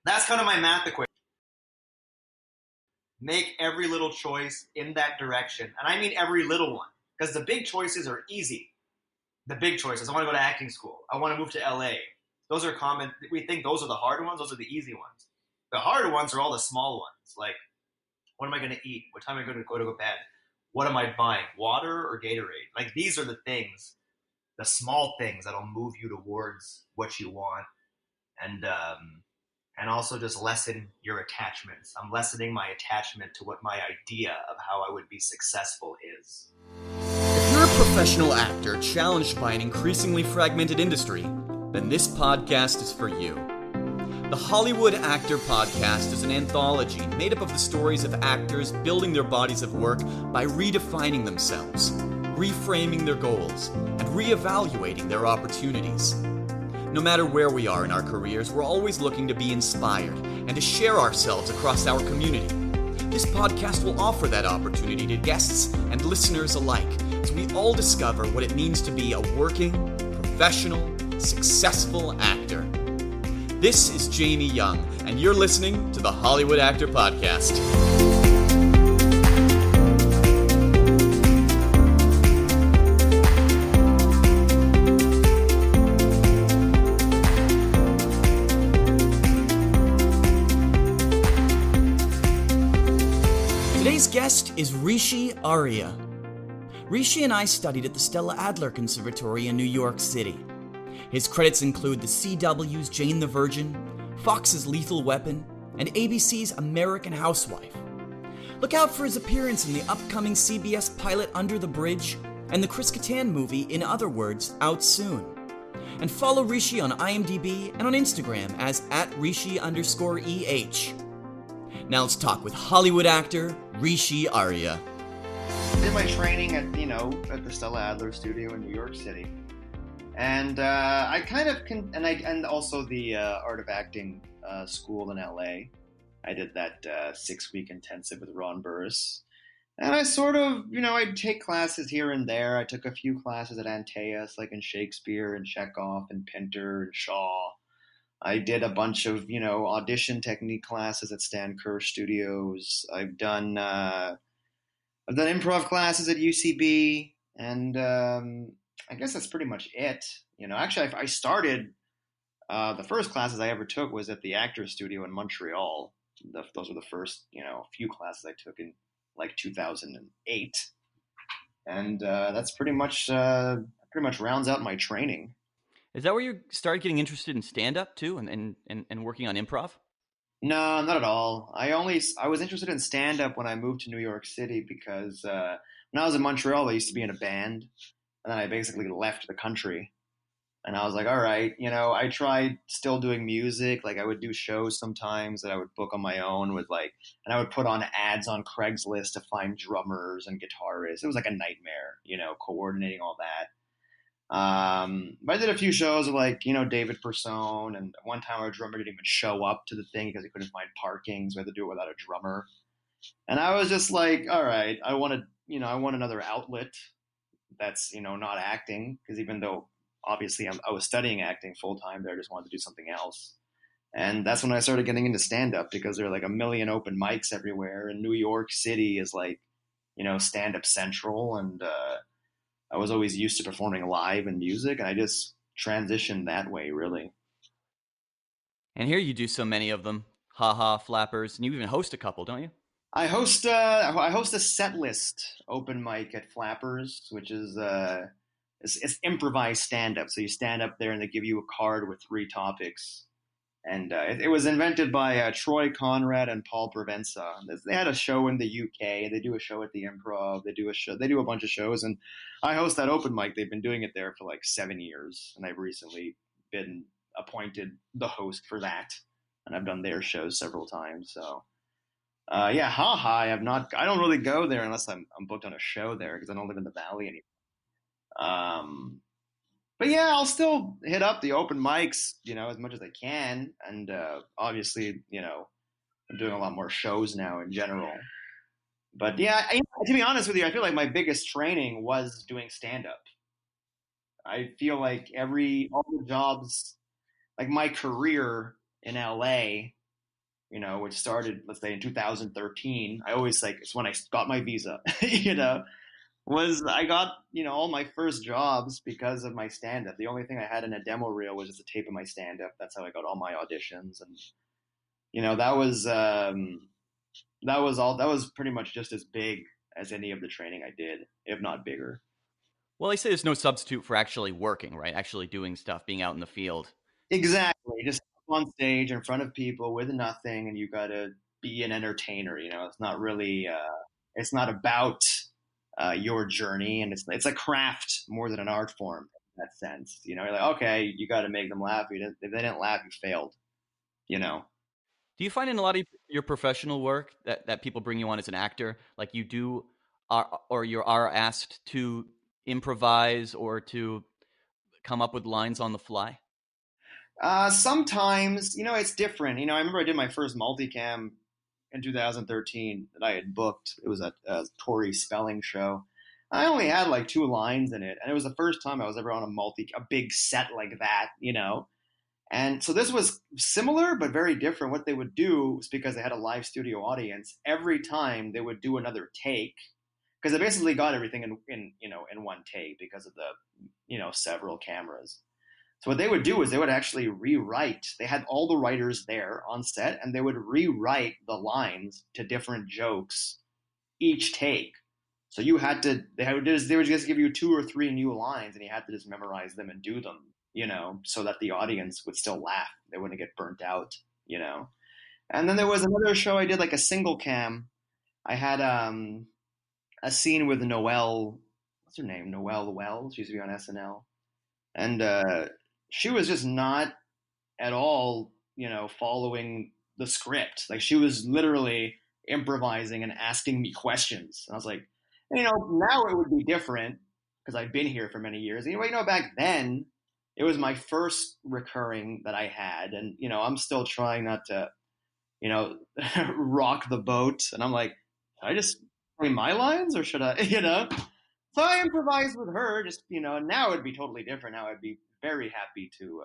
That's kind of my math equation. Make every little choice in that direction. And I mean every little one. Because the big choices are easy. The big choices. I want to go to acting school. I want to move to LA. Those are common. We think those are the hard ones. Those are the easy ones. The harder ones are all the small ones. Like, what am I going to eat? What time am I going to go bed? What am I buying? Water or Gatorade? Like, these are the things, the small things that'll move you towards what you want. And also just lessen your attachments. I'm lessening my attachment to what my idea of how I would be successful is. If you're a professional actor challenged by an increasingly fragmented industry, then this podcast is for you. The Hollywood Actor Podcast is an anthology made up of the stories of actors building their bodies of work by redefining themselves, reframing their goals, and reevaluating their opportunities. No matter where we are in our careers, we're always looking to be inspired and to share ourselves across our community. This podcast will offer that opportunity to guests and listeners alike, so we all discover what it means to be a working, professional, successful actor. This is Jamie Young, and you're listening to the Hollywood Actor Podcast. Today's guest is Rishi Arya. Rishi and I studied at the Stella Adler Conservatory in New York City. His credits include the CW's Jane the Virgin, Fox's Lethal Weapon, and ABC's American Housewife. Look out for his appearance in the upcoming CBS pilot Under the Bridge and the Chris Kattan movie In Other Words out soon. And follow Rishi on IMDb and on Instagram as @Rishi_EH. Now let's talk with Hollywood actor Rishi Arya. I did my training at the Stella Adler studio in New York City, and I kind of and also the Art of Acting school in LA. I did that 6-week intensive with Ron Burris, and I sort of I'd take classes here and there. I took a few classes at Antaeus, like in Shakespeare and Chekhov and Pinter and Shaw. I did a bunch of, audition technique classes at Stan Kerr Studios. I've done improv classes at UCB, and I guess that's pretty much it. Actually, I started, the first classes I ever took was at the Actors Studio in Montreal. Those were the first, few classes I took in like 2008. And that's pretty much rounds out my training. Is that where you started getting interested in stand-up too, and working on improv? No, not at all. I was interested in stand-up when I moved to New York City because when I was in Montreal, I used to be in a band, and then I basically left the country. And I was like, all right, I tried still doing music. Like I would do shows sometimes that I would book on my own and I would put on ads on Craigslist to find drummers and guitarists. It was like a nightmare, coordinating all that. But I did a few shows with David Persone, and one time our drummer didn't even show up to the thing because he couldn't find parking, so I had to do it without a drummer. And I was just like, all right, I want another outlet that's, not acting, because even though obviously I was studying acting full time there, I just wanted to do something else. And that's when I started getting into stand-up, because there are like a million open mics everywhere, and New York City is like, stand-up central, and I was always used to performing live and music, and I just transitioned that way, really. And here you do so many of them. Haha, Flappers, and you even host a couple, don't you? I host a set list open mic at Flappers, which is it's improvised stand-up. So you stand up there and they give you a card with 3 topics. And it was invented by Troy Conrad and Paul Provenza. They had a show in the UK. They do a show at the Improv. They do a bunch of shows, and I host that open mic. They've been doing it there for like 7 years, and I've recently been appointed the host for that, and I've done their shows several times. So, haha. I don't really go there unless I'm booked on a show there, because I don't live in the Valley anymore. But yeah, I'll still hit up the open mics, as much as I can. And obviously, I'm doing a lot more shows now in general. But yeah, to be honest with you, I feel like my biggest training was doing stand-up. I feel like all the jobs, like my career in LA which started, let's say, in 2013. I always like, it's when I got my visa, you know, was I got, all my first jobs because of my stand up. The only thing I had in a demo reel was just a tape of my stand up. That's how I got all my auditions. And, that was pretty much just as big as any of the training I did, if not bigger. Well, they say there's no substitute for actually working, right? Actually doing stuff, being out in the field. Exactly. Just on stage in front of people with nothing, and you got to be an entertainer. It's not really, it's not about your journey, and it's a craft more than an art form in that sense. You're like, okay, you got to make them laugh. If they didn't laugh, you failed. You know. Do you find in a lot of your professional work that people bring you on as an actor, like you do, or you are asked to improvise or to come up with lines on the fly? Sometimes, it's different. I remember I did my first multicam in 2013 that I had booked. It was a Tory spelling show. I only had like 2 lines in it, and it was the first time I was ever on a big set like that. And so this was similar but very different. What they would do was, because they had a live studio audience, every time they would do another take, because they basically got everything in one take because of the several cameras. So what they would do is they would actually rewrite. They had all the writers there on set, and they would rewrite the lines to different jokes each take. So they would just give you 2 or 3 new lines, and you had to just memorize them and do them, so that the audience would still laugh. They wouldn't get burnt out. And then there was another show I did, like a single cam. I had a scene with Noelle. What's her name? Noelle Wells. She used to be on SNL, and she was just not at all, following the script. Like, she was literally improvising and asking me questions. And I was like, now it would be different because I've been here for many years. Back then it was my first recurring that I had, and I'm still trying not to, rock the boat. And I'm like, should I just play my lines, or should I? So I improvised with her, just, now it'd be totally different. Now I'd be very happy to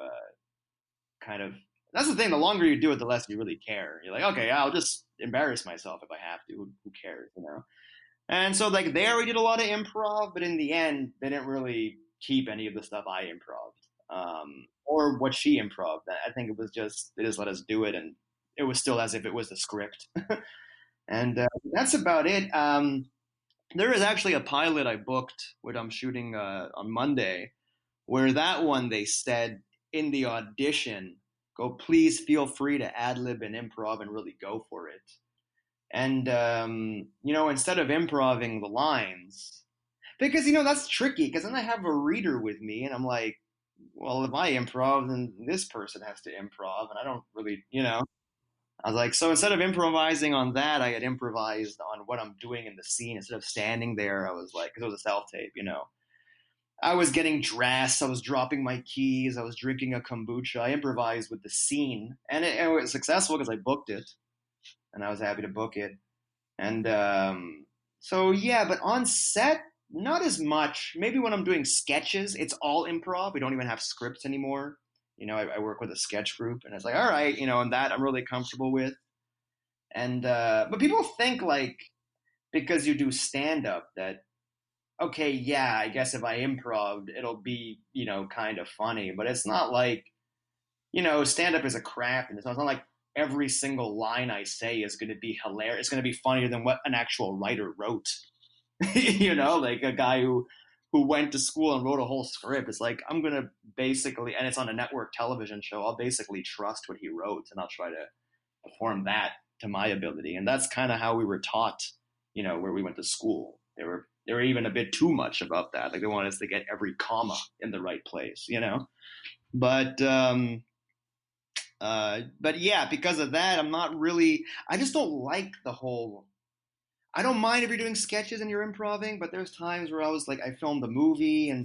kind of. That's the thing. The longer you do it, the less you really care. You're like, okay, I'll just embarrass myself if I have to. Who cares? And so, like, there we did a lot of improv, but in the end, they didn't really keep any of the stuff I improved, or what she improved. I think it was just, they just let us do it, and it was still as if it was the script. And that's about it. There is actually a pilot I booked, what I'm shooting on Monday, where that one they said in the audition, go, please feel free to ad lib and improv and really go for it. And, instead of improving the lines, because, that's tricky, because then I have a reader with me, and I'm like, well, if I improv, then this person has to improv, and I don't really, I was like, so instead of improvising on that, I had improvised on what I'm doing in the scene. Instead of standing there, I was like, because it was a self-tape, I was getting dressed, I was dropping my keys, I was drinking a kombucha. I improvised with the scene, and it was successful because I booked it, and I was happy to book it. And so, yeah, but on set, not as much. Maybe when I'm doing sketches, it's all improv. We don't even have scripts anymore. I work with a sketch group, and it's like, all right, and that I'm really comfortable with. And but people think, like, because you do stand up, that, okay, yeah, I guess if I improv, it'll be, kind of funny. But it's not like, stand up is a craft, and it's not like every single line I say is going to be hilarious. It's going to be funnier than what an actual writer wrote. Like a guy who went to school and wrote a whole script. It's like, I'm going to basically, and it's on a network television show, I'll basically trust what he wrote, and I'll try to perform that to my ability. And that's kind of how we were taught, where we went to school. They were even a bit too much about that. Like, they wanted us to get every comma in the right place, But yeah, because of that, I just don't like the whole. I don't mind if you're doing sketches and you're improving, but there's times where I filmed a movie, and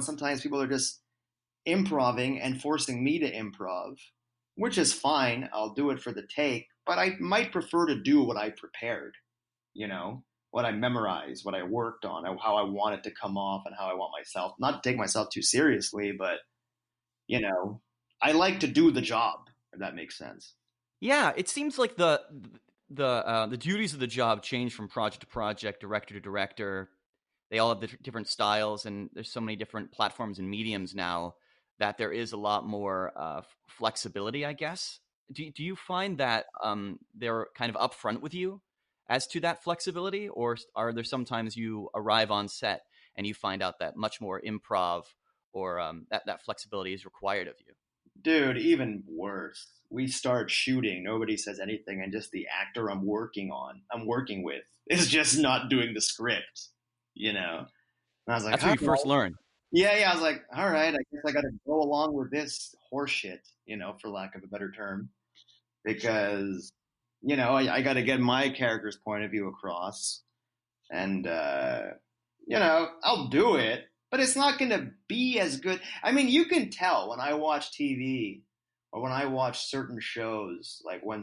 sometimes people are just improving and forcing me to improv, which is fine. I'll do it for the take, but I might prefer to do what I prepared, what I memorized, what I worked on, how I want it to come off, and how I want myself, not to take myself too seriously, but, I like to do the job, if that makes sense. Yeah, it seems like the duties of the job change from project to project, director to director. They all have the different styles, and there's so many different platforms and mediums now that there is a lot more flexibility, I guess. Do you find that they're kind of upfront with you as to that flexibility, or are there sometimes you arrive on set and you find out that much more improv or that flexibility is required of you? Dude, even worse. We start shooting, nobody says anything, and just the actor I'm working with, is just not doing the script, you know? And I was like, That's where all you first right. learn. Yeah, I was like, all right, I guess I got to go along with this horseshit, for lack of a better term, because, I got to get my character's point of view across. And, I'll do it, but it's not going to be as good. I mean, you can tell when I watch TV or when I watch certain shows, like I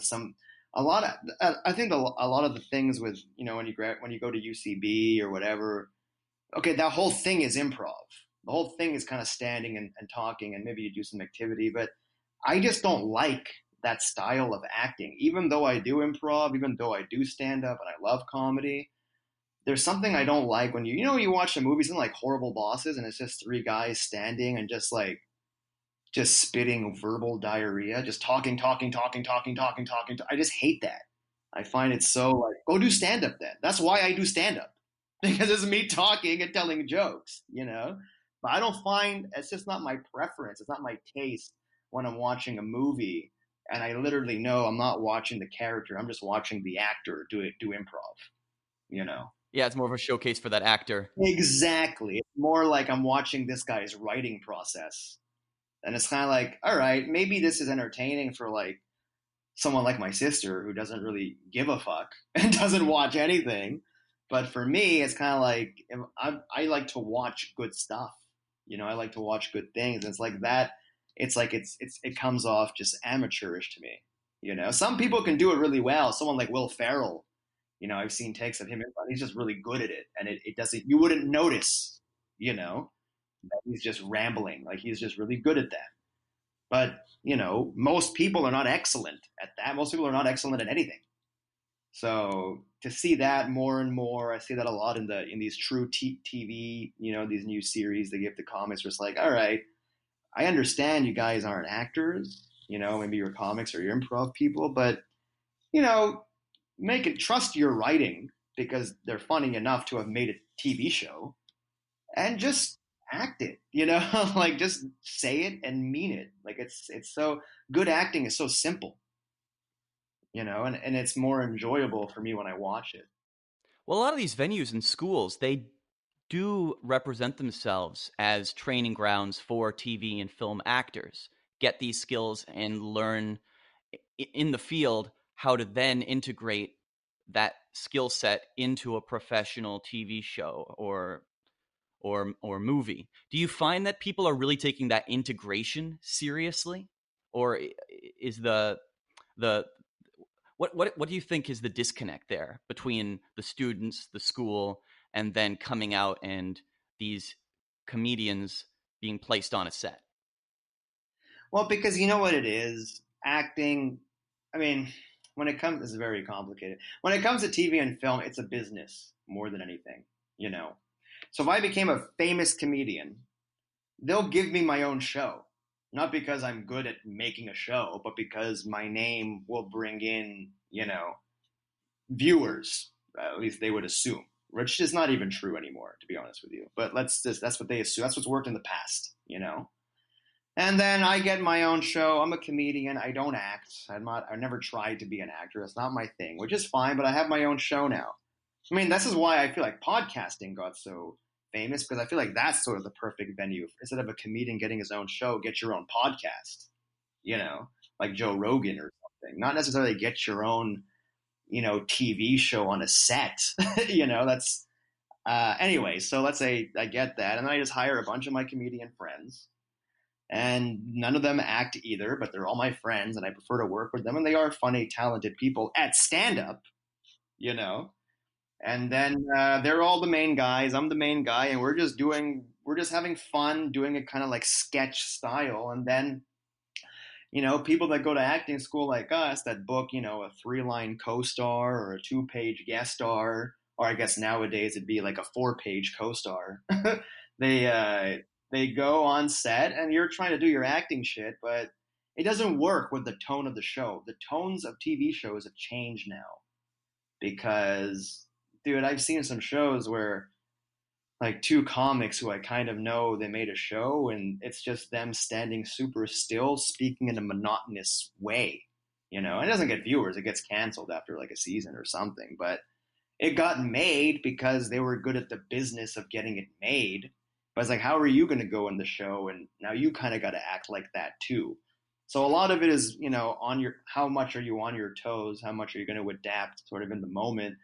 think a lot of the things with, when you go to UCB or whatever, okay, that whole thing is improv. The whole thing is kind of standing and talking, and maybe you do some activity, but I just don't like that style of acting. Even though I do improv, even though I do stand up and I love comedy, there's something I don't like when you watch the movies and like Horrible Bosses, and it's just three guys standing and just spitting verbal diarrhea, just talking. I just hate that. I find it so like, go do stand up then. That's why I do stand up because it's me talking and telling jokes. But I don't find it's just not my preference. It's not my taste when I'm watching a movie and I literally know I'm not watching the character. I'm just watching the actor do improv. You know. Yeah, it's more of a showcase for that actor. Exactly. It's more like I'm watching this guy's writing process. And it's kind of like, all right, maybe this is entertaining for like someone like my sister who doesn't really give a fuck and doesn't watch anything. But for me, it's kind of like I like to watch good stuff. I like to watch good things. And it's like that. It's like it comes off just amateurish to me. Some people can do it really well. Someone like Will Ferrell, I've seen takes of him, but he's just really good at it, and it doesn't. You wouldn't notice, that he's just rambling. Like he's just really good at that. But most people are not excellent at that. Most people are not excellent at anything. So to see that more and more, I see that a lot in these true TV, these new series they give to comics. Where it's like, all right, I understand you guys aren't actors, maybe you're comics or you're improv people, but you know, make it trust your writing because they're funny enough to have made a TV show and just act it, like just say it and mean it. Like it's so good acting is so simple, and it's more enjoyable for me when I watch it. Well, a lot of these venues and schools, they do represent themselves as training grounds for TV and film actors. Get these skills and learn in the field how to then integrate that skill set into a professional TV show or movie. Do you find that people are really taking that integration seriously, or is the what do you think is the disconnect there between the students, the school, and then coming out and these comedians being placed on a set? Well, because you know what it is, acting. I mean, this is very complicated. When it comes to TV and film, it's a business more than anything. You know, so if I became a famous comedian, they'll give me my own show. Not because I'm good at making a show, but because my name will bring in, viewers. At least they would assume. Which is not even true anymore, to be honest with you. But that's what they assume. That's what's worked in the past. And then I get my own show. I'm a comedian. I don't act. I never tried to be an actor. It's not my thing, which is fine, but I have my own show now. I mean, this is why I feel like podcasting got so famous because I feel like that's sort of the perfect venue. Instead of a comedian getting his own show, get your own podcast, like Joe Rogan or something. Not necessarily get your own, TV show on a set. That's anyway. So let's say I get that, and then I just hire a bunch of my comedian friends, and none of them act either, but they're all my friends, and I prefer to work with them, and they are funny, talented people at stand up, you know and then they're all the main guys. I'm the main guy, and we're just having fun doing it kind of like sketch style. And then People that go to acting school like us that book, a 3-line co-star or a 2-page guest star, or I guess nowadays it'd be like a 4-page co-star. they they go on set and you're trying to do your acting shit, but it doesn't work with the tone of the show. The tones of TV shows have changed now because, dude, I've seen some shows where like two comics who I kind of know, they made a show and it's just them standing super still, speaking in a monotonous way. It doesn't get viewers, it gets canceled after like a season or something, but it got made because they were good at the business of getting it made. But it's like, how are you going to go in the show? And now you kind of got to act like that too. So a lot of it is, on how much are you on your toes? How much are you going to adapt sort of in the moment?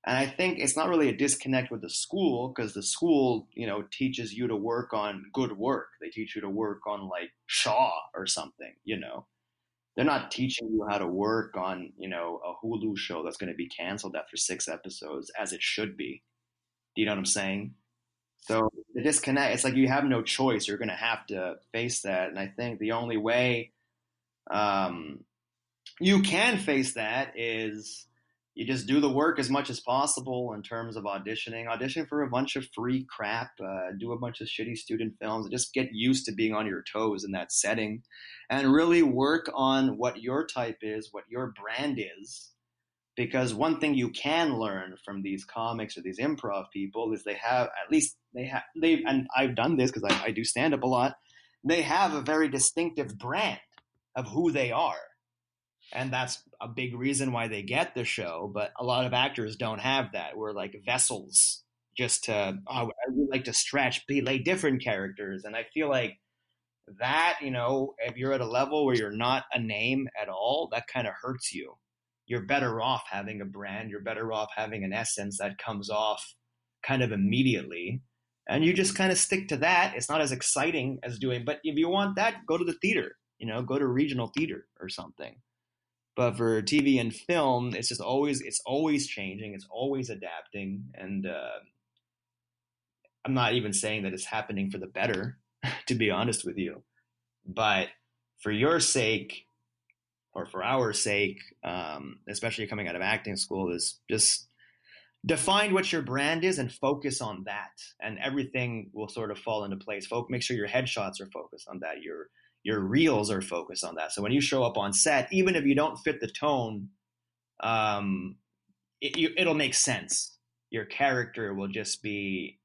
And I think it's not really a disconnect with the school because the school, teaches you to work on good work. They teach you to work on like Shaw or something. They're not teaching you how to work on, a Hulu show that's going to be canceled after 6 episodes as it should be. Do you know what I'm saying? So the disconnect, it's like you have no choice. You're going to have to face that. And I think the only way um, you can face that is you just do the work as much as possible in terms of auditioning. Audition for a bunch of free crap, do a bunch of shitty student films, and just get used to being on your toes in that setting and really work on what your type is, what your brand is. Because one thing you can learn from these comics or these improv people is and I've done this because I do stand up a lot. They have a very distinctive brand of who they are. And that's a big reason why they get the show. But a lot of actors don't have that. We're like vessels just to, I would like to stretch, play different characters. And I feel like that, if you're at a level where you're not a name at all, that kind of hurts you. You're better off having a brand. You're better off having an essence that comes off kind of immediately. And you just kind of stick to that. It's not as exciting as doing, but if you want that, go to the theater, go to regional theater or something. But for TV and film, it's always changing. It's always adapting. And I'm not even saying that it's happening for the better, to be honest with you. But for your sake, or for our sake, especially coming out of acting school, is just define what your brand is and focus on that. And everything will sort of fall into place. Make sure your headshots are focused on that. Your reels are focused on that. So when you show up on set, even if you don't fit the tone, it'll make sense. Your character will just be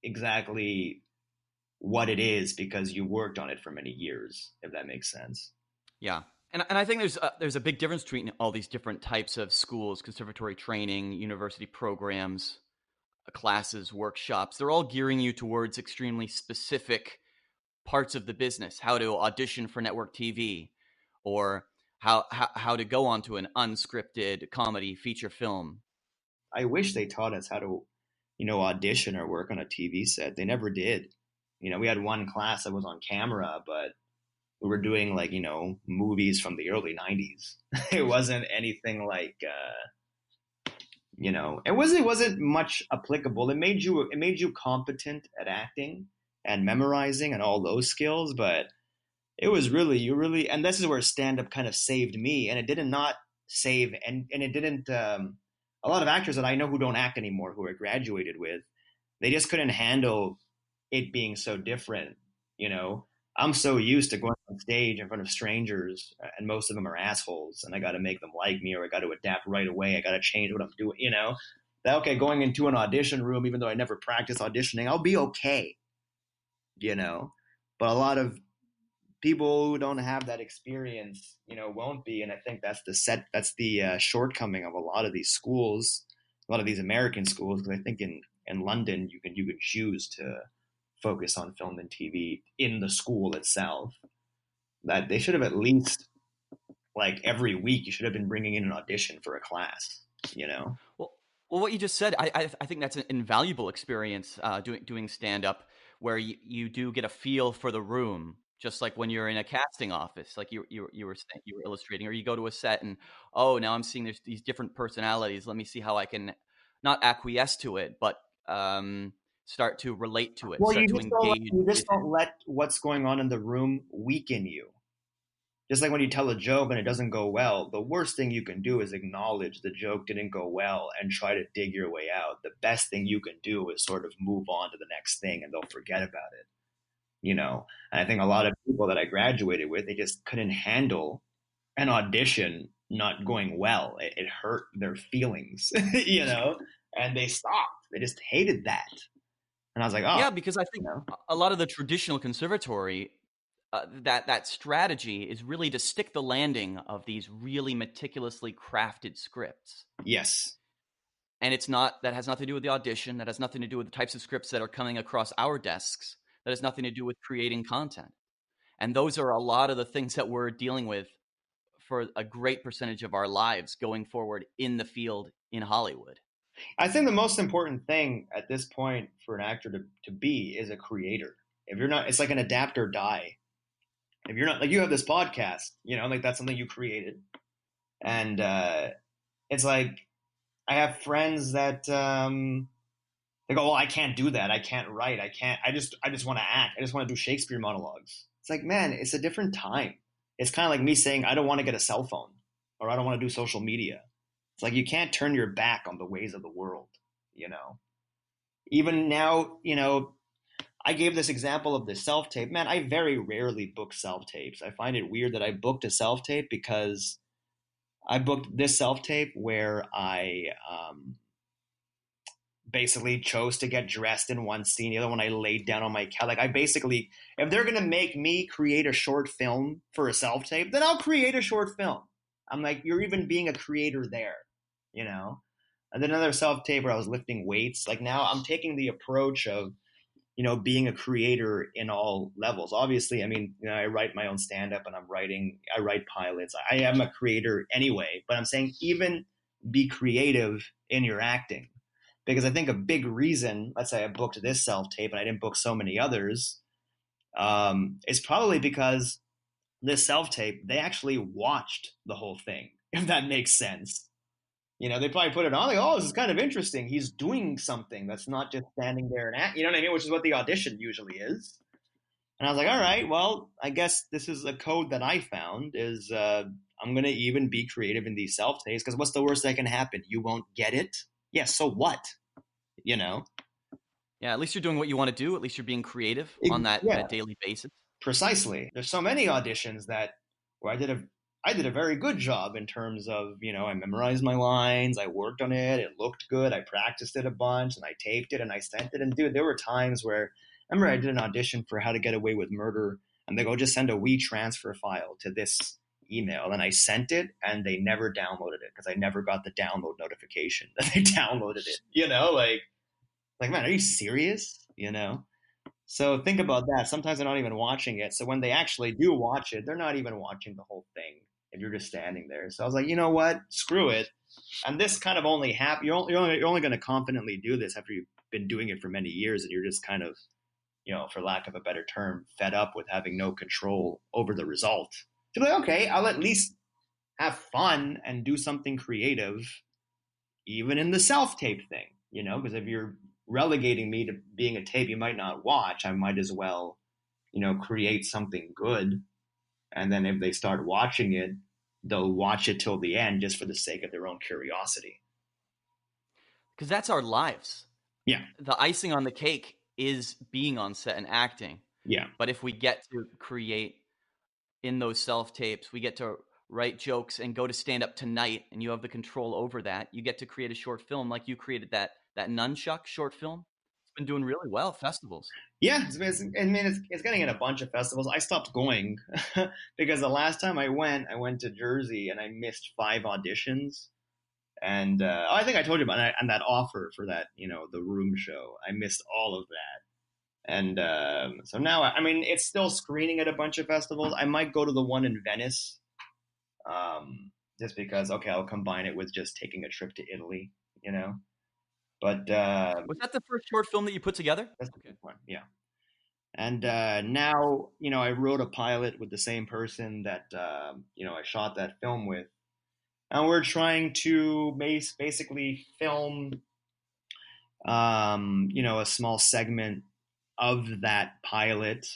exactly what it is because you worked on it for many years, if that makes sense. Yeah. And I think there's a big difference between all these different types of schools, conservatory training, university programs, classes, workshops. They're all gearing you towards extremely specific parts of the business, how to audition for network TV, or how to go onto an unscripted comedy feature film. I wish they taught us how to, audition or work on a TV set. They never did. We had one class that was on camera, but we were doing like, movies from the early 90s. It wasn't anything like, it wasn't much applicable. It made you competent at acting and memorizing and all those skills, but it was really, and this is where stand-up kind of saved me, and it did not save, and it didn't, a lot of actors that I know who don't act anymore, who I graduated with, they just couldn't handle it being so different, I'm so used to going on stage in front of strangers, and most of them are assholes, and I got to make them like me, or I got to adapt right away, I got to change what I'm doing, that, okay, going into an audition room, even though I never practiced auditioning, I'll be okay. But a lot of people who don't have that experience, won't be. And I think that's the shortcoming of a lot of these schools, a lot of these American schools. Because I think in London, you can choose to focus on film and TV in the school itself. That they should have at least, like every week, you should have been bringing in an audition for a class, Well, what you just said, I think that's an invaluable experience doing stand up, where you do get a feel for the room, just like when you're in a casting office, like you were saying, you were illustrating, or you go to a set and, oh, now I'm seeing there's these different personalities. Let me see how I can not acquiesce to it, but start to relate to it. Well, start to engage. You just don't let what's going on in the room weaken you. Just like when you tell a joke and it doesn't go well, the worst thing you can do is acknowledge the joke didn't go well and try to dig your way out. The best thing you can do is sort of move on to the next thing and they'll forget about it, you know? And I think a lot of people that I graduated with, they just couldn't handle an audition not going well. It hurt their feelings, you know? And they stopped. They just hated that. And I was like, oh, Yeah, because I you think know? a lot of the traditional conservatory, that strategy is really to stick the landing of these really meticulously crafted scripts. Yes. And that has nothing to do with the audition. That has nothing to do with the types of scripts that are coming across our desks. That has nothing to do with creating content. And those are a lot of the things that we're dealing with for a great percentage of our lives going forward in the field in Hollywood. I think the most important thing at this point for an actor to be is a creator. If you're not, it's like an adapt or die. If you're not, like you have this podcast, you know, like that's something you created. And it's like, I have friends that they go, well, I can't do that. I can't write. I just want to act. I just want to do Shakespeare monologues. It's like, man, it's a different time. It's kind of like me saying, I don't want to get a cell phone or I don't want to do social media. It's like, you can't turn your back on the ways of the world, you know? Even now, you know, I gave this example of the self tape. Man, I very rarely book self tapes. I find it weird that I booked a self tape because I booked this self tape where I basically chose to get dressed in one scene. The other one I laid down on my couch. Like I basically, if they're gonna make me create a short film for a self tape, then I'll create a short film. I'm like, you're even being a creator there, you know. And then another self tape where I was lifting weights. Like now I'm taking the approach of, you know, being a creator in all levels. Obviously, I mean, you know, I write my own stand up and I write pilots. I am a creator anyway, but I'm saying even be creative in your acting. Because I think a big reason, let's say I booked this self tape and I didn't book so many others, is probably because this self tape, they actually watched the whole thing, if that makes sense. You know, they probably put it on like, oh, this is kind of interesting. He's doing something that's not just standing there and act, you know what I mean? Which is what the audition usually is. And I was like, all right, well, I guess this is a code that I found is I'm going to even be creative in these self tapes because what's the worst that can happen? You won't get it? Yeah, so what? You know? Yeah, at least you're doing what you want to do. At least you're being creative on Yeah, that daily basis. precisely. There's so many auditions that where I did a very good job in terms of, you know, I memorized my lines, I worked on it, it looked good, I practiced it a bunch, and I taped it and I sent it. And dude, there were times where I remember I did an audition for How to Get Away with Murder, and they go, just send a WeTransfer file to this email. And I sent it and they never downloaded it because I never got the download notification that they downloaded it. You know, like man, are you serious? You know? So think about that. Sometimes they're not even watching it. So when they actually do watch it, they're not even watching the whole thing. If you're just standing there. So I was like, you know what? Screw it. And this kind of only happens. You're only going to confidently do this after you've been doing it for many years, and you're just kind of, you know, for lack of a better term, fed up with having no control over the result. To be like, okay, I'll at least have fun and do something creative, even in the self tape thing. You know, because if you're relegating me to being a tape you might not watch, I might as well, you know, create something good. And then if they start watching it, they'll watch it till the end just for the sake of their own curiosity. Because that's our lives. Yeah. The icing on the cake is being on set and acting. Yeah. But if we get to create in those self tapes, we get to write jokes and go to stand up tonight, and you have the control over that. You get to create a short film like you created that nunchuck short film. It's been doing really well at festivals. Yeah, it's getting in a bunch of festivals. I stopped going because the last time I went to Jersey and I missed 5 auditions. And I think I told you about it, and that offer for that, you know, the Room show. I missed all of that. And so now, I mean, it's still screening at a bunch of festivals. I might go to the one in Venice just because, okay, I'll combine it with just taking a trip to Italy, you know. But was that the first short film that you put together? That's the one, yeah. And now, you know, I wrote a pilot with the same person that you know, I shot that film with, and we're trying to basically film, you know, a small segment of that pilot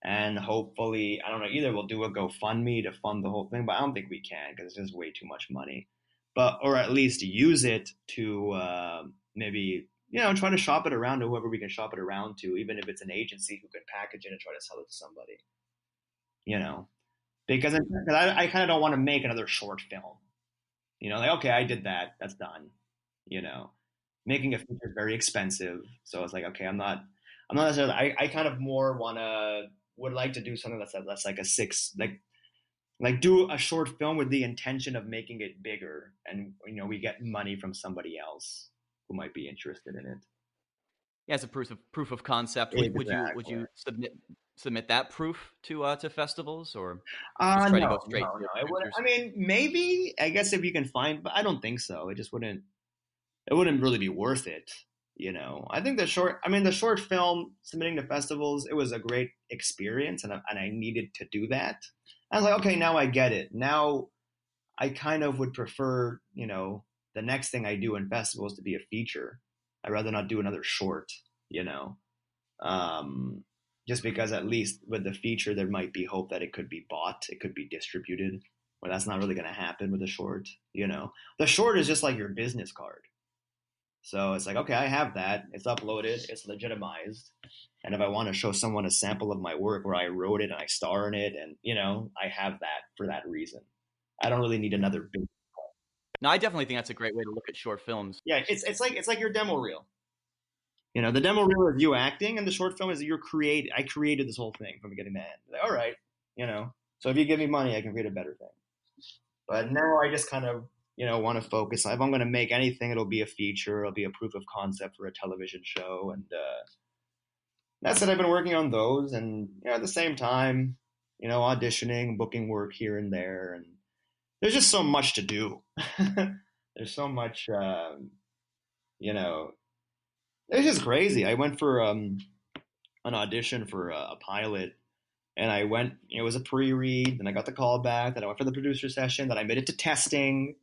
And hopefully, I don't know, either we'll do a GoFundMe to fund the whole thing, but I don't think we can because it's just way too much money. But or at least use it to maybe try to shop it around to whoever we can shop it around to, even if it's an agency who can package it and try to sell it to somebody. You know, because I kind of don't want to make another short film. Like okay, I did that, that's done. You know, making a feature is very expensive, so it's like okay, I'm not necessarily. I kind of more would like to do something that's like a six like do a short film with the intention of making it bigger, and we get money from somebody else who might be interested in it. Yeah, as a proof of concept, would you Exactly. submit that proof to festivals, or just try to go No, straight no, to no. It would. producers? I mean, maybe. I guess if you can find, but I don't think so. It just wouldn't. It wouldn't really be worth it. I think the short film submitting to festivals, it was a great experience, and I needed to do that. I was like, okay, now I get it. Now I kind of would prefer, the next thing I do in festivals to be a feature. I'd rather not do another short, you know, um, just because at least with the feature there might be hope that it could be bought, it could be distributed. Well, that's not really going to happen with a short. The short is just like your business card. So it's like, okay, I have that. It's uploaded. It's legitimized. And if I want to show someone a sample of my work where I wrote it and I star in it, and I have that for that reason. I don't really need another big. No, I definitely think that's a great way to look at short films. Yeah, it's like your demo reel. The demo reel is you acting, and the short film is I created this whole thing from beginning to end. Like, all right, So if you give me money, I can create a better thing. But now I just kind of want to focus. If I'm going to make anything, it'll be a feature. It'll be a proof of concept for a television show, and that's it. I've been working on those, and at the same time, auditioning, booking work here and there, and there's just so much to do. There's so much, it's just crazy. I went for an audition for a pilot, and I went. It was a pre-read, and I got the call back. Then I went for the producer session. Then I made it to testing,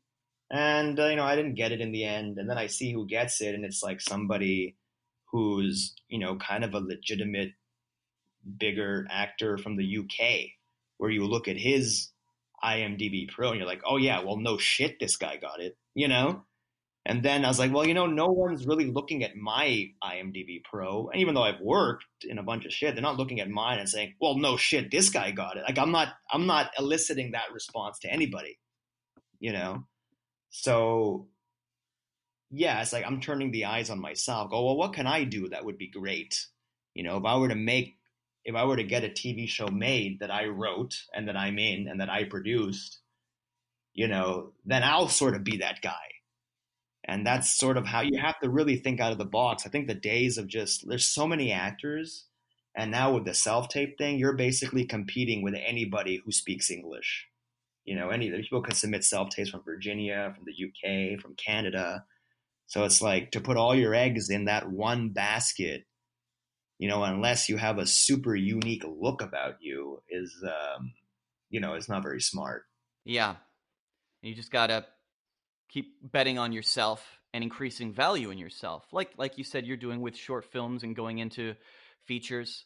and I didn't get it in the end. And then I see who gets it, and it's like somebody who's kind of a legitimate bigger actor from the UK, where you look at his IMDb Pro and you're like, oh yeah, well no shit, this guy got it. And then I was like, well, no one's really looking at my IMDb Pro, and even though I've worked in a bunch of shit, they're not looking at mine and saying, well, no shit, this guy got it. Like I'm not eliciting that response to anybody, you know. So yeah, it's like I'm turning the eyes on myself. Go, well, what can I do that would be great? If I were to get a TV show made that I wrote and that I'm in and that I produced, then I'll sort of be that guy. And that's sort of how you have to really think out of the box. I think the days of there's so many actors, and now with the self-tape thing, you're basically competing with anybody who speaks English. Any people can submit self-tapes from Virginia, from the UK, from Canada. So it's like to put all your eggs in that one basket, unless you have a super unique look about you, it's not very smart. Yeah, you just gotta keep betting on yourself and increasing value in yourself, like you said you're doing with short films and going into features,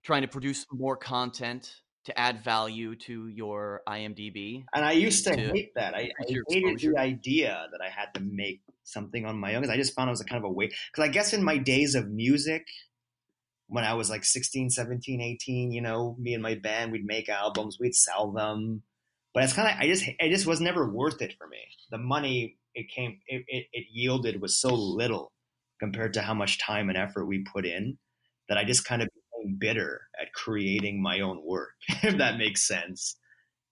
trying to produce more content to add value to your IMDb. And I used to to hate that. I increase your hated exposure. the idea that I had to make something on my own because I just found it was a kind of a waste. Because I guess in my days of music, when I was like 16, 17, 18, me and my band, we'd make albums, we'd sell them. But it's kind of, I just was never worth it for me. The money it yielded was so little compared to how much time and effort we put in that I just kind of became bitter at creating my own work, if that makes sense.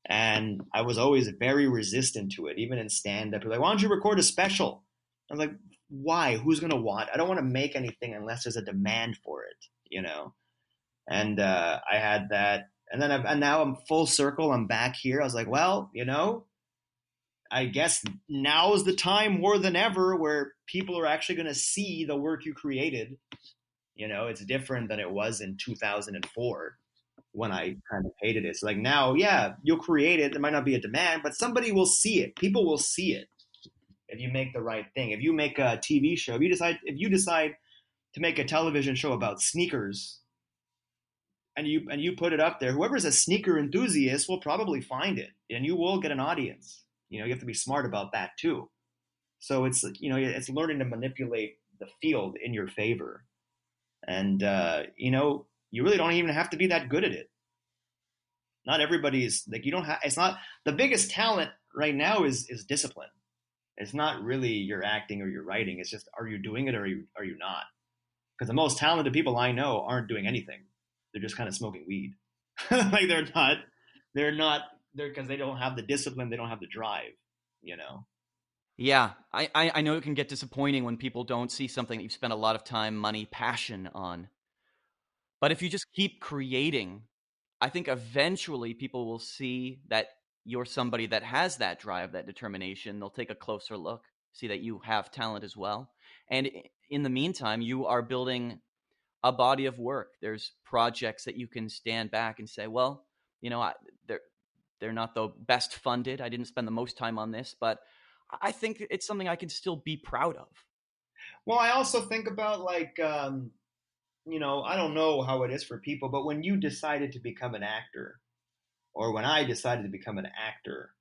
And I was always very resistant to it, even in stand up. Like, why don't you record a special? I was like, why? Who's going to want? I don't want to make anything unless there's a demand for it. And I had that. And now I'm full circle. I'm back here. I was like, well, I guess now is the time more than ever where people are actually going to see the work you created. It's different than it was in 2004 when I kind of hated it. It's like now, yeah, you'll create it. There might not be a demand, but somebody will see it. People will see it if you make the right thing. If you make a TV show, if you decide to make a television show about sneakers, and you put it up there, whoever's a sneaker enthusiast will probably find it, and you will get an audience. You have to be smart about that too. So it's learning to manipulate the field in your favor, and you really don't even have to be that good at it. Not everybody's like you don't have. It's not the biggest talent right now is discipline. It's not really your acting or your writing. It's just, are you doing it or are you not? Because the most talented people I know aren't doing anything. They're just kind of smoking weed. Like they're because they don't have the discipline. They don't have the drive, you know? Yeah, I know it can get disappointing when people don't see something that you've spent a lot of time, money, passion on. But if you just keep creating, I think eventually people will see that you're somebody that has that drive, that determination. They'll take a closer look, see that you have talent as well. And in the meantime, you are building a body of work. There's projects that you can stand back and say, well, they're they're not the best funded. I didn't spend the most time on this, but I think it's something I can still be proud of. Well, I also think about I don't know how it is for people, but when you decided to become an actor, or when I decided to become an actor,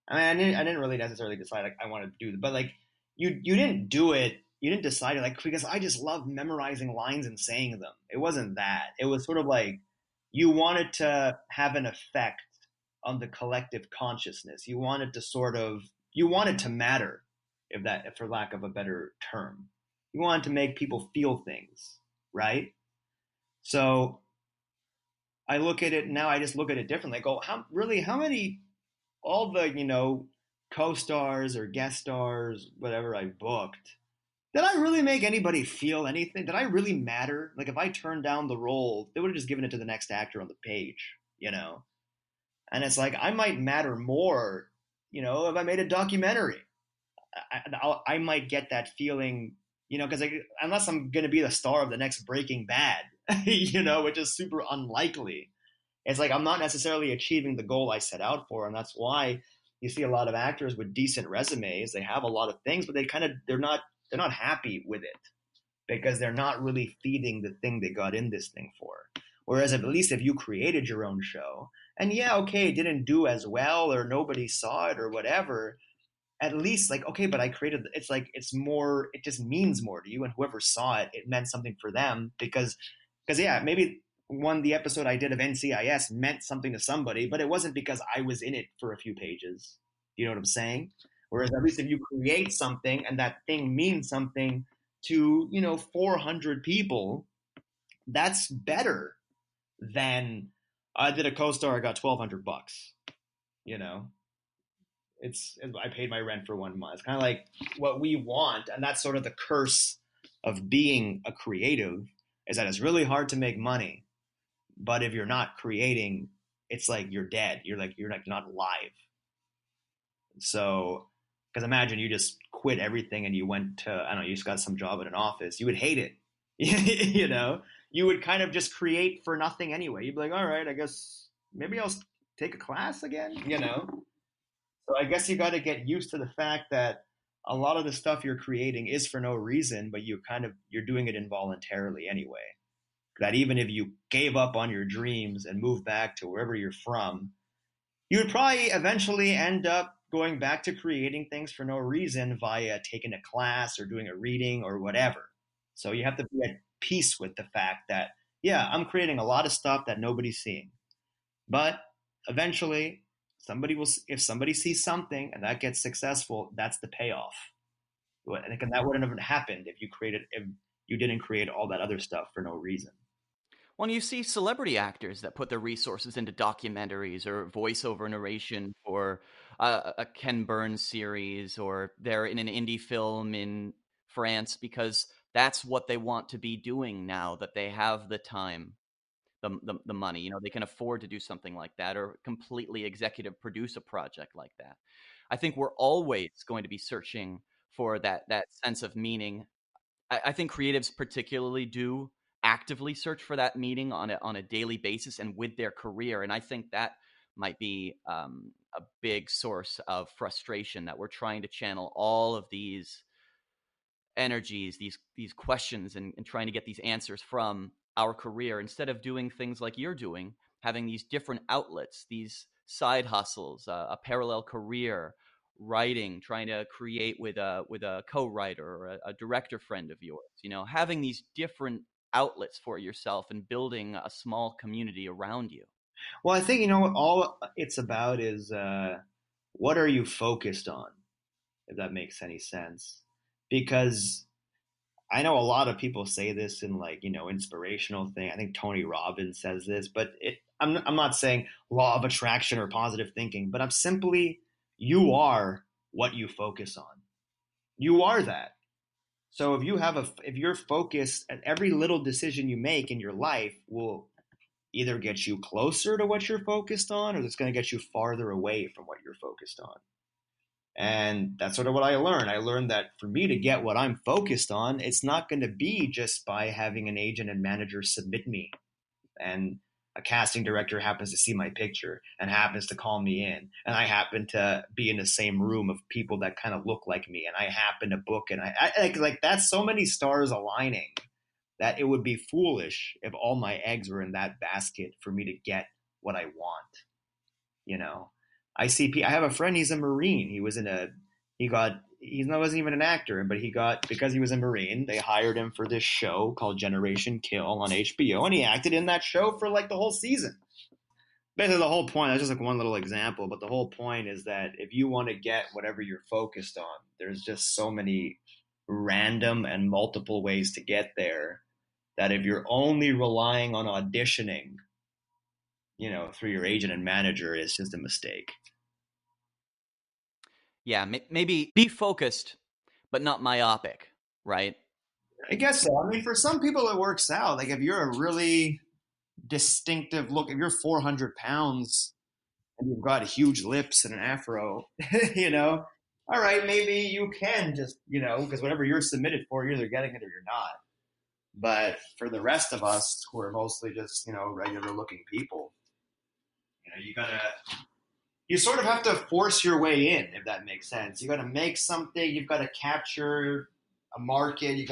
I mean, I didn't really necessarily decide like I wanted to do it, but like you didn't do it. You didn't decide it like because I just love memorizing lines and saying them. It wasn't that. It was sort of like you wanted to have an effect on the collective consciousness. You wanted to matter, if for lack of a better term. You wanted to make people feel things, right? So I look at it now. I just look at it differently. I go, how many all the co-stars or guest stars, whatever I booked, did I really make anybody feel anything? Did I really matter? Like if I turned down the role, they would have just given it to the next actor on the page, And it's like I might matter more, if I made a documentary. I might get that feeling, because unless I'm going to be the star of the next Breaking Bad, which is super unlikely. It's like I'm not necessarily achieving the goal I set out for, and that's why you see a lot of actors with decent resumes. They have a lot of things, but they're not happy with it because they're not really feeding the thing they got in this thing for. Whereas at least if you created your own show, and yeah, okay, it didn't do as well or nobody saw it or whatever, at least like, okay, but I created, it's like, it's more, it just means more to you. And whoever saw it, it meant something for them because yeah, maybe the episode I did of NCIS meant something to somebody, but it wasn't because I was in it for a few pages. You know what I'm saying? Whereas at least if you create something and that thing means something to, 400 people, that's better than I did a co-star, I got $1,200. I paid my rent for 1 month. It's kind of like what we want, and that's sort of the curse of being a creative is that it's really hard to make money. But if you're not creating, it's like you're dead. You're not alive. So, because imagine you just quit everything and you went to, I don't know, you just got some job at an office. You would hate it. You would kind of just create for nothing anyway. You'd be like, all right, I guess maybe I'll take a class again. So I guess you got to get used to the fact that a lot of the stuff you're creating is for no reason, but you're doing it involuntarily anyway. That even if you gave up on your dreams and moved back to wherever you're from, you would probably eventually end up going back to creating things for no reason via taking a class or doing a reading or whatever. So you have to be at peace with the fact that, yeah, I'm creating a lot of stuff that nobody's seeing. But eventually, if somebody sees something and that gets successful, that's the payoff. And that wouldn't have happened if you didn't create all that other stuff for no reason. When you see celebrity actors that put their resources into documentaries or voiceover narration for a Ken Burns series, or they're in an indie film in France because that's what they want to be doing now that they have the time, the money, they can afford to do something like that or completely executive produce a project like that. I think we're always going to be searching for that sense of meaning. I think creatives particularly do actively search for that meaning on a daily basis and with their career. And I think that might be a big source of frustration, that we're trying to channel all of these energies, these questions, and trying to get these answers from our career, instead of doing things like you're doing, having these different outlets, these side hustles, a parallel career, writing, trying to create with a co-writer or a director friend of yours, having these different outlets for yourself and building a small community around you. Well, I think, what all it's about is what are you focused on, if that makes any sense. Because I know a lot of people say this in like, inspirational thing. I think Tony Robbins says this, but I'm not saying law of attraction or positive thinking, but I'm simply, you are what you focus on. You are that. So if you're focused, at every little decision you make in your life will either get you closer to what you're focused on, or it's going to get you farther away from what you're focused on. And that's sort of what I learned. I learned that for me to get what I'm focused on, it's not going to be just by having an agent and manager submit me, and a casting director happens to see my picture and happens to call me in, and I happen to be in the same room of people that kind of look like me, and I happen to book, and I like that's so many stars aligning that it would be foolish if all my eggs were in that basket for me to get what I want. You know, I have a friend. He's a Marine. He wasn't even an actor, but because he was a Marine, they hired him for this show called Generation Kill on HBO, and he acted in that show for like the whole season. Basically, the whole point, that's just like one little example, but the whole point is that if you want to get whatever you're focused on, there's just so many random and multiple ways to get there that if you're only relying on auditioning, through your agent and manager, it's just a mistake. Yeah, maybe be focused, but not myopic, right? I guess so. I mean, for some people it works out. Like if you're a really distinctive look, if you're 400 pounds and you've got huge lips and an afro, all right, maybe you can just, because whatever you're submitted for, you're either getting it or you're not. But for the rest of us who are mostly just, regular looking people, you sort of have to force your way in, if that makes sense. You got to make something. You've got to capture a market. You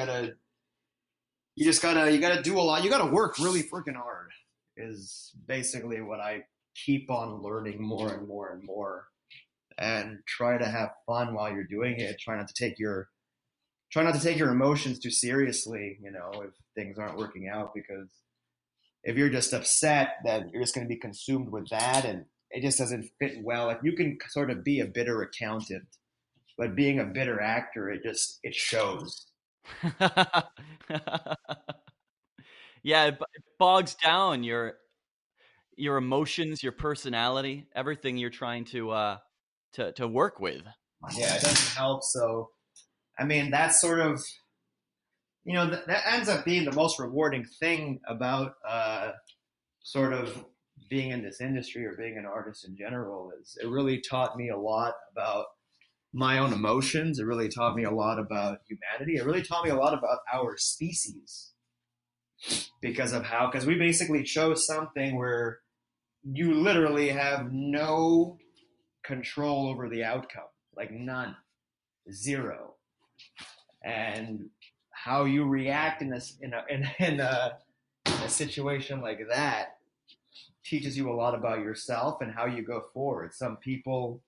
just gotta do a lot. You got to work really freaking hard. Is basically what I keep on learning more and more and more, and try to have fun while you're doing it. Try not to take your emotions too seriously. If things aren't working out, because if you're just upset, then you're just going to be consumed with that, and it just doesn't fit well. Like you can sort of be a bitter accountant, but being a bitter actor, it shows. Yeah, it bogs down your emotions, your personality, everything you're trying to work with. Yeah, it doesn't help. So, I mean, that's sort of, that ends up being the most rewarding thing about sort of being in this industry or being an artist in general, is it really taught me a lot about my own emotions. It really taught me a lot about humanity. It really taught me a lot about our species, because we basically chose something where you literally have no control over the outcome, like none, zero. And how you react in a situation like that teaches you a lot about yourself and how you go forward. Some people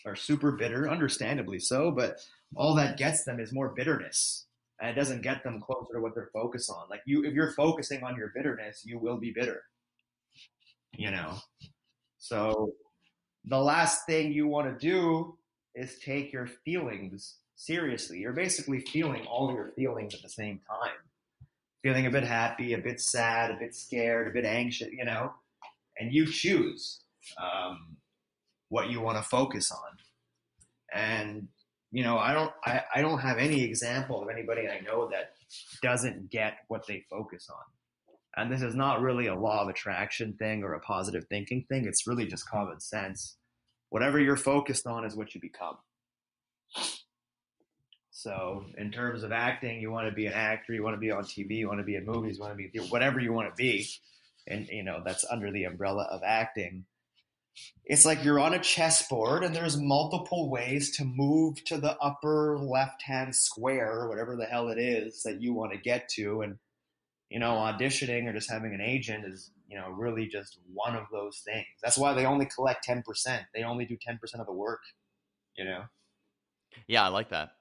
are super bitter, understandably so, but all that gets them is more bitterness, and it doesn't get them closer to what they're focused on. Like if you're focusing on your bitterness, you will be bitter. So the last thing you want to do is take your feelings seriously. You're basically feeling all your feelings at the same time. Feeling a bit happy, a bit sad, a bit scared, a bit anxious, and you choose what you want to focus on. And I don't have any example of anybody I know that doesn't get what they focus on. And this is not really a law of attraction thing or a positive thinking thing. It's really just common sense. Whatever you're focused on is what you become. So in terms of acting, you want to be an actor, you want to be on TV, you want to be in movies, you want to be whatever you want to be. And, that's under the umbrella of acting. It's like you're on a chessboard and there's multiple ways to move to the upper left-hand square, or whatever the hell it is that you want to get to. And, auditioning or just having an agent is, really just one of those things. That's why they only collect 10%. They only do 10% of the work, you know? Yeah, I like that.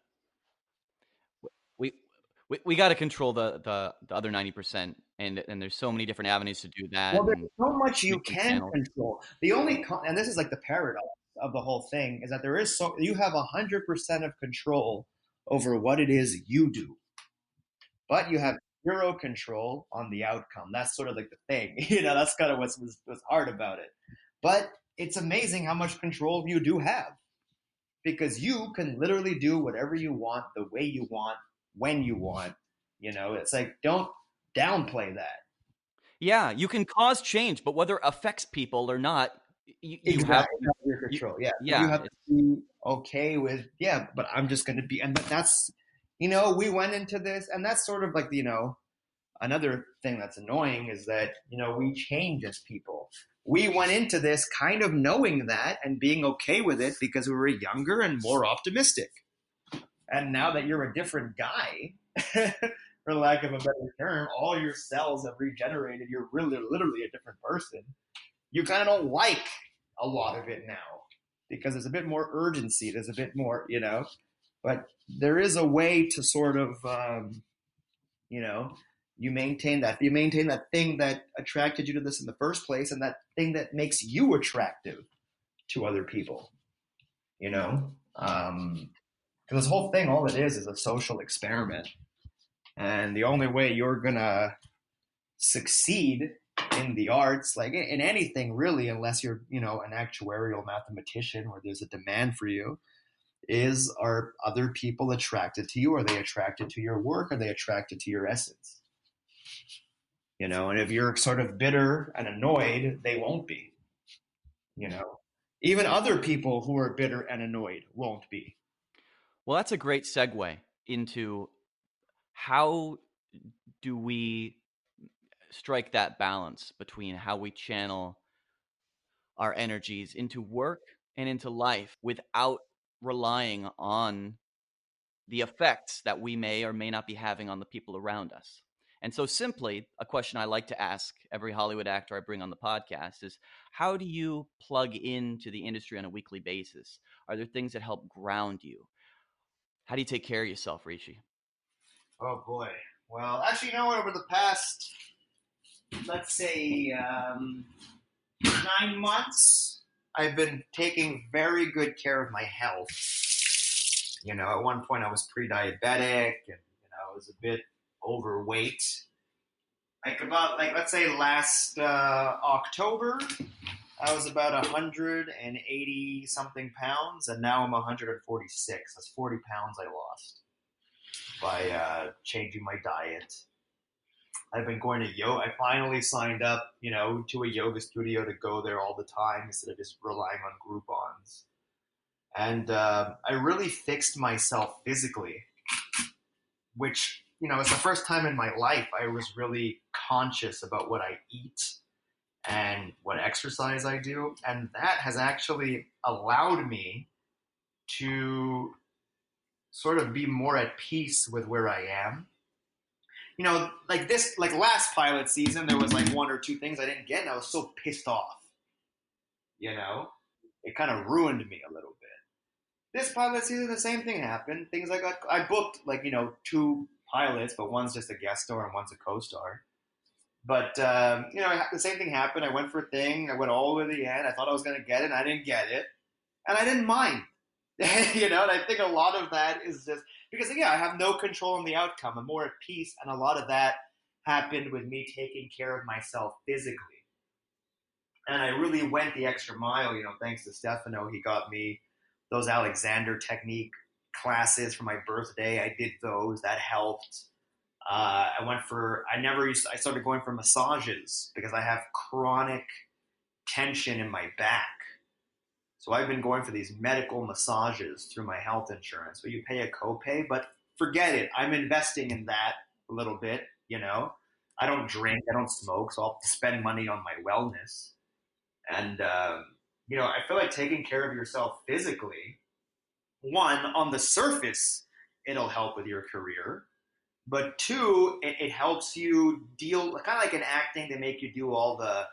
We we got to control the other 90%, and there's so many different avenues to do that, Well, there's and so much you different can channels. control. And this is like the paradox of the whole thing, is that you have 100% of control over what it is you do, but you have zero control on the outcome. That's sort of like the thing. That's kind of what's hard about it. But it's amazing how much control you do have, because you can literally do whatever you want, the way you want, when you want. It's like, don't downplay that. Yeah, you can cause change, but whether it affects people or not, you have Exactly, out of your you, control. Yeah, so you yeah, have to be okay with, yeah. But I'm just going to be, and that's, we went into this, and that's sort of like, another thing that's annoying is that we change as people. We went into this kind of knowing that and being okay with it because we were younger and more optimistic. And now that you're a different guy, for lack of a better term, all your cells have regenerated. You're really, literally a different person. You kind of don't like a lot of it now because there's a bit more urgency. There's a bit more, but there is a way to sort of, you know, you maintain that thing that attracted you to this in the first place, and that thing that makes you attractive to other people, you know? Because this whole thing, all it is a social experiment. And the only way you're going to succeed in the arts, like in anything really, unless you're, an actuarial mathematician where there's a demand for you, are other people attracted to you? Are they attracted to your work? Are they attracted to your essence? And if you're sort of bitter and annoyed, they won't be, you know. Even other people who are bitter and annoyed won't be. Well, that's a great segue into how do we strike that balance between how we channel our energies into work and into life without relying on the effects that we may or may not be having on the people around us. And so, simply, a question I like to ask every Hollywood actor I bring on the podcast is, how do you plug into the industry on a weekly basis? Are there things that help ground you? How do you take care of yourself, Rishi? Oh boy. Well, actually, over the past, let's say, 9 months, I've been taking very good care of my health. At one point I was pre-diabetic, and I was a bit overweight. Let's say last October, I was about 180 something pounds, and now I'm 146. That's 40 pounds I lost by changing my diet. I've been going to yoga. I finally signed up, to a yoga studio to go there all the time instead of just relying on Groupons. And I really fixed myself physically, which, it's the first time in my life I was really conscious about what I eat and what exercise I do. And that has actually allowed me to sort of be more at peace with where I am. Like last pilot season, there was like one or two things I didn't get, and I was so pissed off. It kind of ruined me a little bit. This pilot season, the same thing happened. I booked like, two pilots, but one's just a guest star and one's a co-star. But, the same thing happened. I went for a thing. I went all the way to the end. I thought I was going to get it, and I didn't get it. And I didn't mind. And I think a lot of that is just because, again, I have no control on the outcome. I'm more at peace, and a lot of that happened with me taking care of myself physically. And I really went the extra mile, thanks to Stefano. He got me those Alexander technique classes for my birthday. I did those. That helped. I started going for massages because I have chronic tension in my back. So I've been going for these medical massages through my health insurance. So you pay a copay, but forget it. I'm investing in that a little bit, I don't drink, I don't smoke, so I'll spend money on my wellness. And, I feel like taking care of yourself physically, one, on the surface, it'll help with your career. But two, it helps you deal kind of like in acting. They make you do all the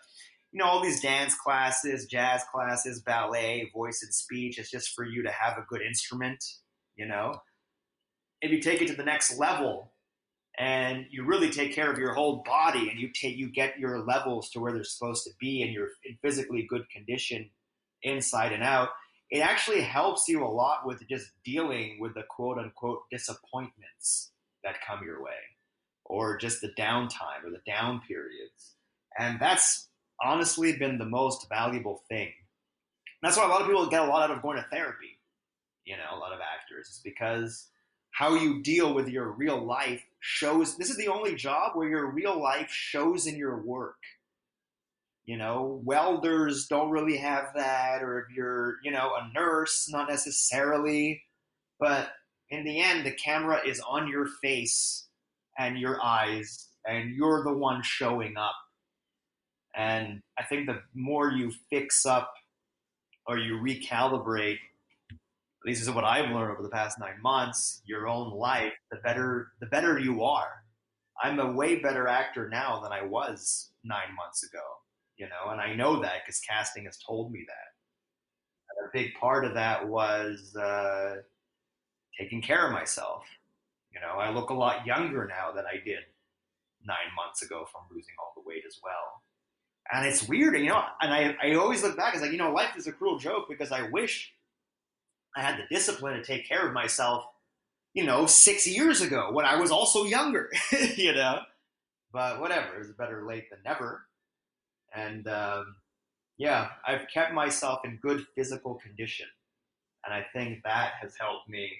all these dance classes, jazz classes, ballet, voice and speech. It's just for you to have a good instrument. You know, if you take it to the next level and you really take care of your whole body and you get your levels to where they're supposed to be and you're in physically good condition inside and out, it actually helps you a lot with just dealing with the quote unquote disappointments that come your way or just the downtime or the down periods. And that's honestly been the most valuable thing. That's why a lot of people get a lot out of going to therapy, a lot of actors, is because how you deal with your real life shows. This is the only job where your real life shows in your work. Welders don't really have that, or if you're, a nurse, not necessarily. But in the end, the camera is on your face and your eyes, and you're the one showing up. And I think the more you fix up or you recalibrate, at least this is what I've learned over the past 9 months, your own life, the better you are. I'm a way better actor now than I was 9 months ago, and I know that because casting has told me that. And a big part of that was taking care of myself. I look a lot younger now than I did 9 months ago from losing all the weight as well. And it's weird, and I always look back, it's like, life is a cruel joke because I wish I had the discipline to take care of myself, 6 years ago when I was also younger, But whatever, it's better late than never. And yeah, I've kept myself in good physical condition. And I think that has helped me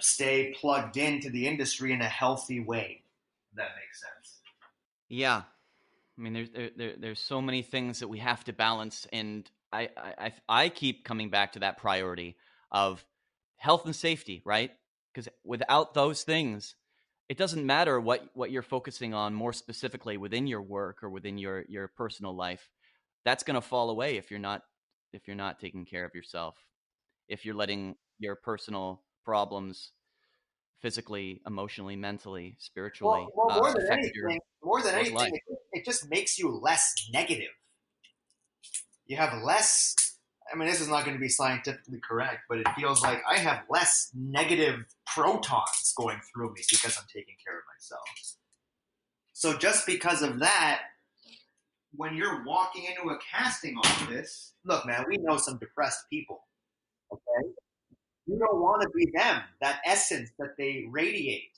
stay plugged into the industry in a healthy way. If that makes sense. Yeah. I mean, there's so many things that we have to balance, and I keep coming back to that priority of health and safety, right? Because without those things, it doesn't matter what you're focusing on more specifically within your work or within your personal life. That's going to fall away if you're not taking care of yourself. If you're letting your personal problems physically, emotionally, mentally, Well, spiritually well affect your more than work anything, life. it just makes you less negative. You have less. I mean, this is not going to be scientifically correct, but it feels like I have less negative protons going through me because I'm taking care of myself. So just because of that, when you're walking into a casting office, look, man, we know some depressed people. Okay, you don't want to be them. That essence that they radiate,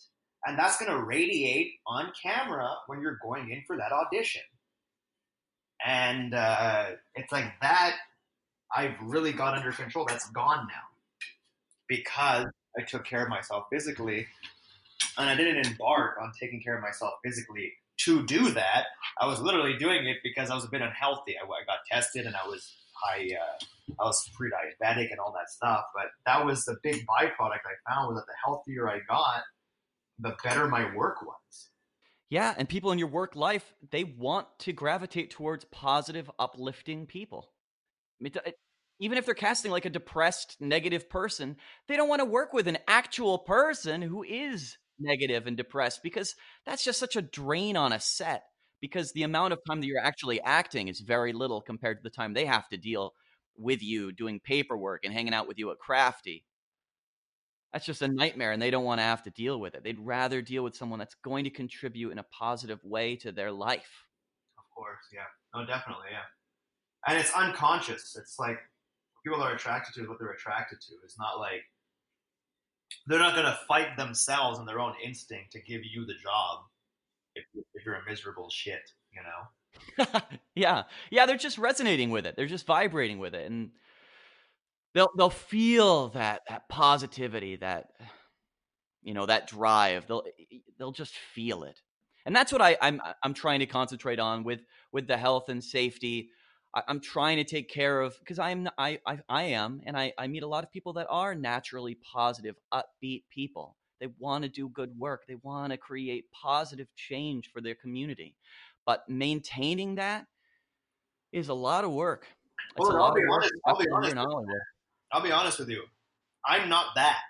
and that's going to radiate on camera when you're going in for that audition. And it's like that. I've really got under control. That's gone now because I took care of myself physically, and I didn't embark on taking care of myself physically to do that. I was literally doing it because I was a bit unhealthy. I got tested, and I was high. I was pre-diabetic and all that stuff. But that was the big byproduct I found, was that the healthier I got, the better my work was. Yeah, and people in your work life, they want to gravitate towards positive, uplifting people. I mean, even if they're casting like a depressed, negative person, they don't want to work with an actual person who is negative and depressed, because that's just such a drain on a set. Because the amount of time that you're actually acting is very little compared to the time they have to deal with you doing paperwork and hanging out with you at Crafty. That's just a nightmare, and they don't want to have to deal with it. They'd rather deal with someone that's going to contribute in a positive way to their life. Of course, yeah. No, definitely, yeah. And it's unconscious. It's like people are attracted to what they're attracted to. It's not like they're not going to fight themselves and their own instinct to give you the job if you're a miserable shit. Yeah. Yeah, they're just resonating with it. They're just vibrating with it, and they'll feel that positivity, that drive. They'll just feel it. And that's what I'm trying to concentrate on with the health and safety. I'm trying to take care of, because I am, and I meet a lot of people that are naturally positive, upbeat people. They want to do good work. They want to create positive change for their community. But maintaining that is a lot of work. It's a Well, I'll lot be of work, honest. I'll be especially here honest. in Hollywood. I'll be honest with you. I'm not that,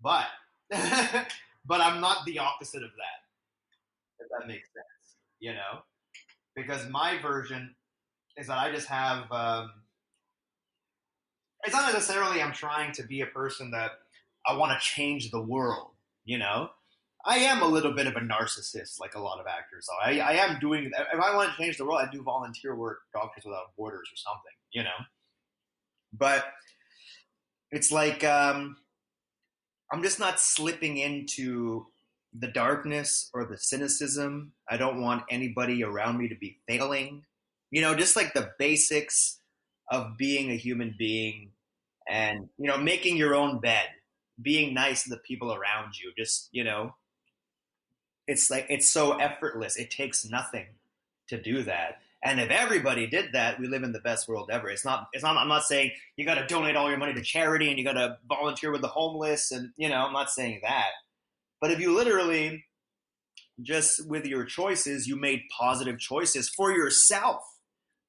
but but I'm not the opposite of that, if that makes sense, because my version is that I just have, it's not necessarily I'm trying to be a person that I want to change the world, I am a little bit of a narcissist, like a lot of actors are. I am doing, if I want to change the world, I do volunteer work, Doctors Without Borders or something, But it's like, I'm just not slipping into the darkness or the cynicism. I don't want anybody around me to be failing. Just like the basics of being a human being and, making your own bed, being nice to the people around you. Just, it's like, it's so effortless. It takes nothing to do that. And if everybody did that, we live in the best world ever. I'm not saying you got to donate all your money to charity and you got to volunteer with the homeless. And, I'm not saying that. But if you literally just with your choices, you made positive choices for yourself,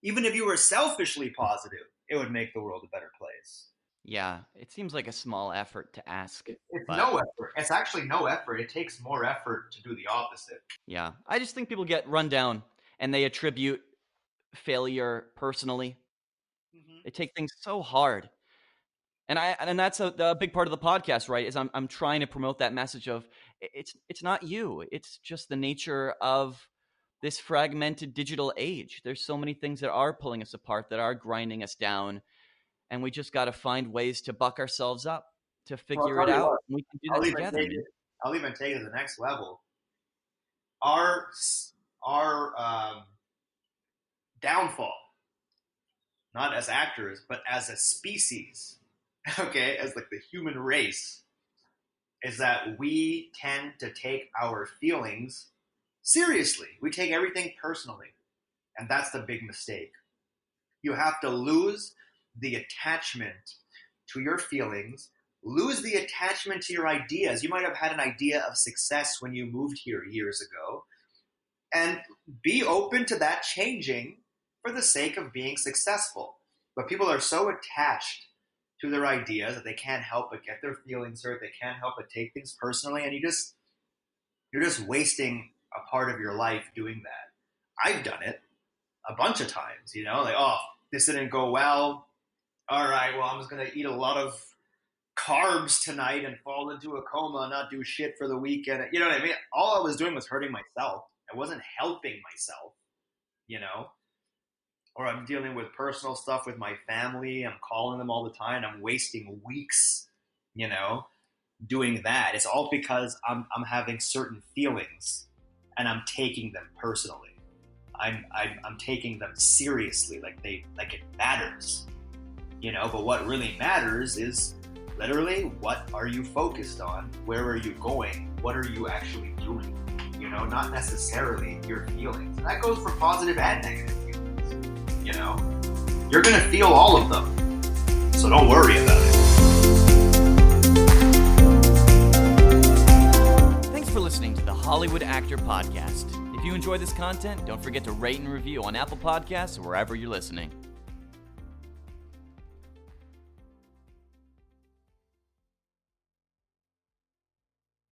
even if you were selfishly positive, it would make the world a better place. Yeah, it seems like a small effort to ask. It's no effort. It's actually no effort. It takes more effort to do the opposite. Yeah, I just think people get run down and they attribute failure personally. Mm-hmm. They take things so hard. And that's a big part of the podcast, right? Is I'm trying to promote that message of it's not you. It's just the nature of this fragmented digital age. There's so many things that are pulling us apart, that are grinding us down. And we just got to find ways to buck ourselves up, to figure it out. We can do that together. I'll even take it to the next level. Our downfall, not as actors, but as a species, okay, as like the human race, is that we tend to take our feelings seriously. We take everything personally. And that's the big mistake. You have to lose the attachment to your feelings, lose the attachment to your ideas. You might have had an idea of success when you moved here years ago, and be open to that changing for the sake of being successful. But people are so attached to their ideas that they can't help but get their feelings hurt. They can't help but take things personally, and you're just wasting a part of your life doing that. I've done it a bunch of times, like, oh, this didn't go well. All right, well, I'm just going to eat a lot of carbs tonight and fall into a coma and not do shit for the weekend. You know what I mean? All I was doing was hurting myself. I wasn't helping myself, Or I'm dealing with personal stuff with my family. I'm calling them all the time. I'm wasting weeks, doing that. It's all because I'm having certain feelings and I'm taking them personally. I'm taking them seriously, like it matters. But what really matters is literally, what are you focused on? Where are you going? What are you actually doing? Not necessarily your feelings. And that goes for positive and negative feelings. You're going to feel all of them. So don't worry about it. Thanks for listening to the Hollywood Actor Podcast. If you enjoy this content, don't forget to rate and review on Apple Podcasts or wherever you're listening.